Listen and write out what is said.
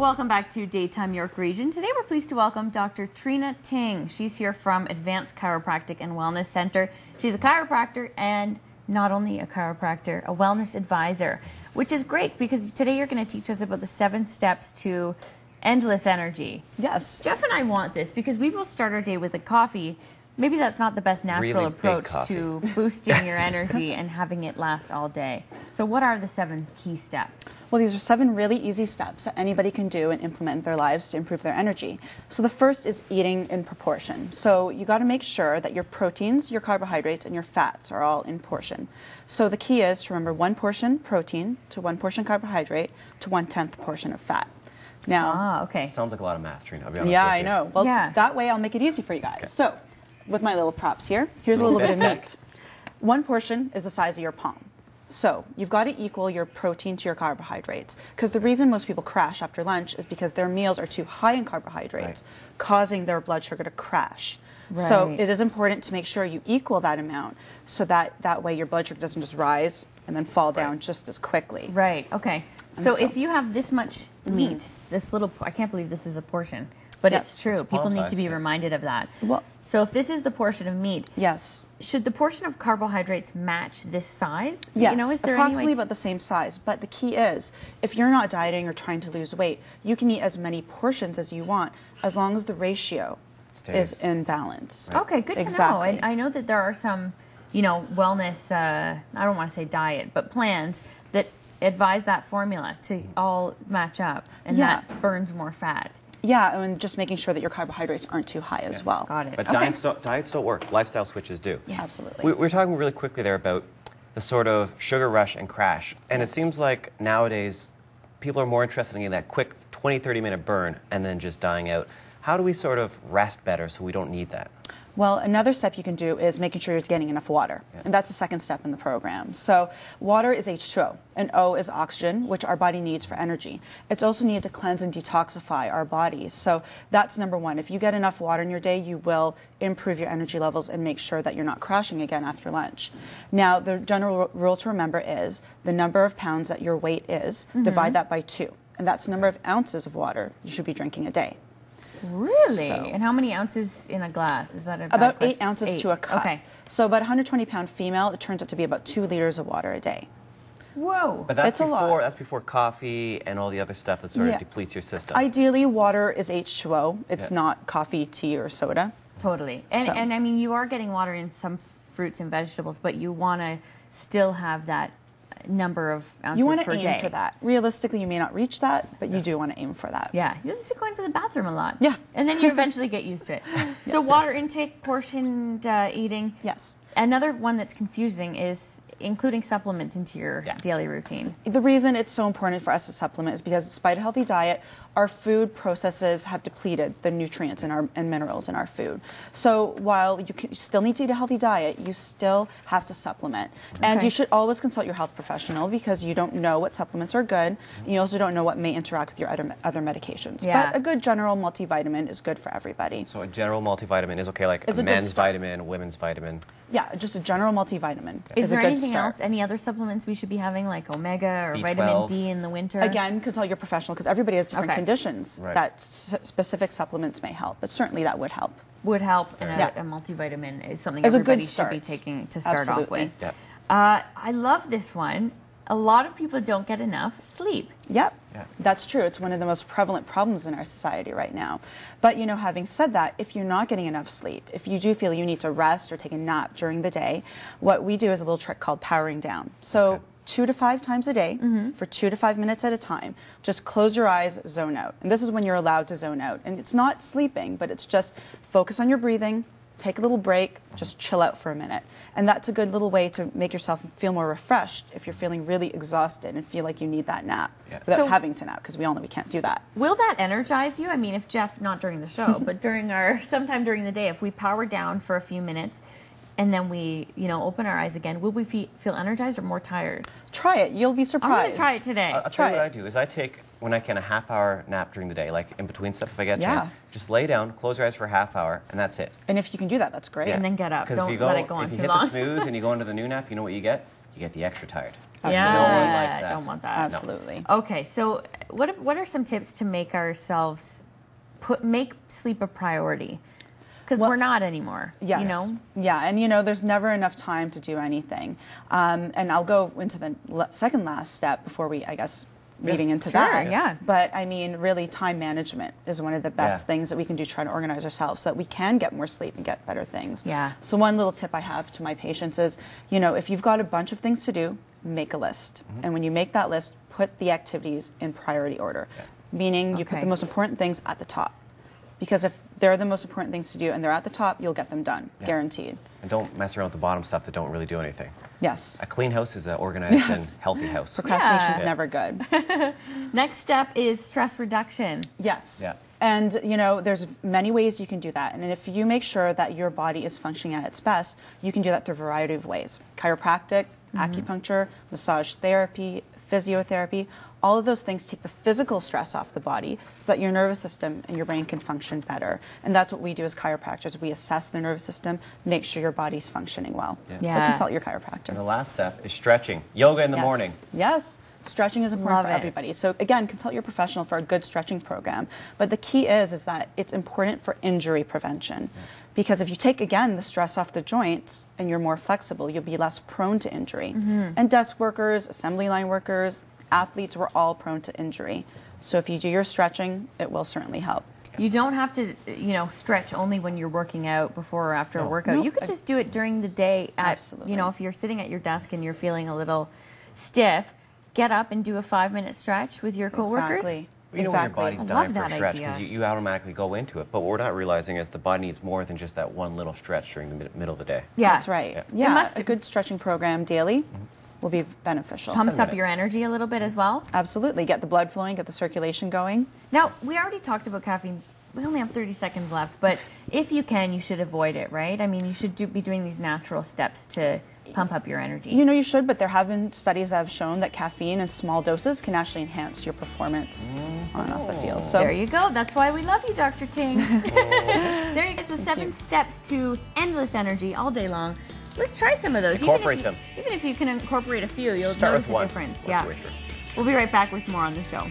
Welcome back to Daytime York Region. Today we're pleased to welcome Dr. Trina Ting. She's here from Advanced Chiropractic and Wellness Center. She's a chiropractor and not only a chiropractor, a wellness advisor, which is great because today you're going to teach us about the 7 steps to endless energy. Yes. Jeff and I want this because we will start our day with a coffee. Maybe that's not the best natural approach to boosting your energy and having it last all day. So what are the 7 key steps? Well, these are 7 really easy steps that anybody can do and implement in their lives to improve their energy. So the first is eating in proportion. So you got to make sure that your proteins, your carbohydrates, and your fats are all in portion. So the key is to remember 1 portion protein to 1 portion carbohydrate to 1/10 portion of fat. Now, okay. Sounds like a lot of math, Trina. I'll be honest yeah, with you. I know. Well, that way I'll make it easy for you guys. Okay. So, with my little props here, here's a little bit of meat. 1 portion is the size of your palm. So you've got to equal your protein to your carbohydrates, because the reason most people crash after lunch is because their meals are too high in carbohydrates, causing their blood sugar to crash. Right. So it is important to make sure you equal that amount, so that way your blood sugar doesn't just rise and then fall down just as quickly. Right, okay. So if you have this much meat, this little, I can't believe this is a portion, but it's true. People need to be reminded of that. Well, so if this is the portion of meat, yes, should the portion of carbohydrates match this size? Yes, you know, is there approximately about the same size. But the key is, if you're not dieting or trying to lose weight, you can eat as many portions as you want, as long as the ratio is in balance. Right. Okay, good to know. And I know that there are some, you know, wellness, I don't want to say diet, but plans that advise that formula to all match up, and that burns more fat. Yeah, and just making sure that your carbohydrates aren't too high as well. Got it. But diets don't work. Lifestyle switches do. Yes. Absolutely. We're talking really quickly there about the sort of sugar rush and crash. And it seems like nowadays people are more interested in that quick 20, 30-minute burn and then just dying out. How do we sort of rest better so we don't need that? Well, another step you can do is making sure you're getting enough water. And that's the second step in the program. So water is H2O, and O is oxygen, which our body needs for energy. It's also needed to cleanse and detoxify our bodies. So that's number 1. If you get enough water in your day, you will improve your energy levels and make sure that you're not crashing again after lunch. Now, the general rule to remember is the number of pounds that your weight is, divide that by 2. And that's the number of ounces of water you should be drinking a day. Really? And how many ounces in a glass? Is that about 8 ounces to a cup? Okay. So about 120-pound female, it turns out to be about 2 liters of water a day. Whoa. But that's a lot. That's before coffee and all the other stuff that sort of depletes your system. Ideally, water is H2O. It's not coffee, tea, or soda. Totally. And I mean, you are getting water in some fruits and vegetables, but you want to still have that number of ounces per day. You want to aim for that. Realistically, you may not reach that, but you do want to aim for that. Yeah, you'll just be going to the bathroom a lot. Yeah. And then you eventually get used to it. So water intake, portioned eating. Yes. Another one that's confusing is including supplements into your daily routine. The reason it's so important for us to supplement is because despite a healthy diet, our food processes have depleted the nutrients and minerals in our food. So while you still need to eat a healthy diet, you still have to supplement. And you should always consult your health professional, because you don't know what supplements are good. You also don't know what may interact with your other medications. But a good general multivitamin is good for everybody. So a general multivitamin is okay, like a men's vitamin, a women's vitamin? Yeah, just a general multivitamin. Is there anything else, any other supplements we should be having, like omega or B12. Vitamin D in the winter? Again, consult your professional, because everybody has different conditions that specific supplements may help, but certainly that would help. Would help, and a multivitamin is something everybody should be taking to start off with. Yep. I love this one. A lot of people don't get enough sleep. Yep, that's true. It's one of the most prevalent problems in our society right now. But, you know, having said that, if you're not getting enough sleep, if you do feel you need to rest or take a nap during the day, what we do is a little trick called powering down. So 2 to 5 times a day for 2 to 5 minutes at a time. Just close your eyes, zone out. And this is when you're allowed to zone out. And it's not sleeping, but it's just focus on your breathing, take a little break, just chill out for a minute. And that's a good little way to make yourself feel more refreshed if you're feeling really exhausted and feel like you need that nap without having to nap, because we all know we can't do that. Will that energize you? I mean, if Jeff, not during the show, but sometime during the day, if we power down for a few minutes and then we, you know, open our eyes again, will we feel energized or more tired? Try it. You'll be surprised. I'm going to try it today. I'll tell you what I do is I take, when I can, a half-hour nap during the day, like in between stuff if I get a chance. Just lay down, close your eyes for a half hour, and that's it. And if you can do that, that's great. And then get up. Don't let it go on too long. If you hit the snooze and you go into the new nap, you know what you get? You get the extra tired. Yeah, No one likes that. don't want that. Absolutely. Okay, so what are some tips to make ourselves make sleep a priority? Because we're not anymore. Yes. You know? Yeah, and there's never enough time to do anything. And I'll go into the second last step before we, I guess, leading into Sure, that. yeah. But I mean, really, time management is one of the best things that we can do to try to organize ourselves so that we can get more sleep and get better things. Yeah. So one little tip I have to my patients is, if you've got a bunch of things to do, make a list. And when you make that list, put the activities in priority order, meaning you put the most important things at the top. Because if they're the most important things to do and they're at the top, you'll get them done, guaranteed. And don't mess around with the bottom stuff that don't really do anything. Yes. A clean house is an organized and healthy house. Procrastination's never good. Next step is stress reduction. Yes. Yeah. And, there's many ways you can do that. And if you make sure that your body is functioning at its best, you can do that through a variety of ways. Chiropractic, acupuncture, massage therapy, physiotherapy, all of those things take the physical stress off the body so that your nervous system and your brain can function better. And that's what we do as chiropractors. We assess the nervous system, make sure your body's functioning well. So consult your chiropractor. And the last step is stretching. Yoga in the morning. Yes. Stretching is important Love for it. everybody. So again, consult your professional for a good stretching program. But the key is that it's important for injury prevention. Because if you take, again, the stress off the joints and you're more flexible, you'll be less prone to injury. And desk workers, assembly line workers, athletes, we're all prone to injury. So if you do your stretching, it will certainly help. You don't have to, stretch only when you're working out before or after a workout. No, You could just do it during the day. Absolutely. If you're sitting at your desk and you're feeling a little stiff, get up and do a 5-minute stretch with your coworkers. Exactly. You know when your body's I dying love for a that stretch idea. because you automatically go into it. But what we're not realizing is the body needs more than just that one little stretch during the middle of the day. Yeah. That's right. Yeah. Yeah, must- a good stretching program daily will be beneficial. Pumps 10 up your minutes. energy a little bit as well. Absolutely. Get the blood flowing, get the circulation going. Now, we already talked about caffeine. We only have 30 seconds left, but if you can, you should avoid it, right? I mean, you should be doing these natural steps to pump up your energy. You should, but there have been studies that have shown that caffeine in small doses can actually enhance your performance on and off the field. So There you go. That's why we love you, Dr. Ting. There you go. The 7 steps to endless energy all day long. Let's try some of those. Incorporate them. Even if you can incorporate a few, you'll Start notice with one. the difference. Work Yeah. your way through. We'll be right back with more on the show.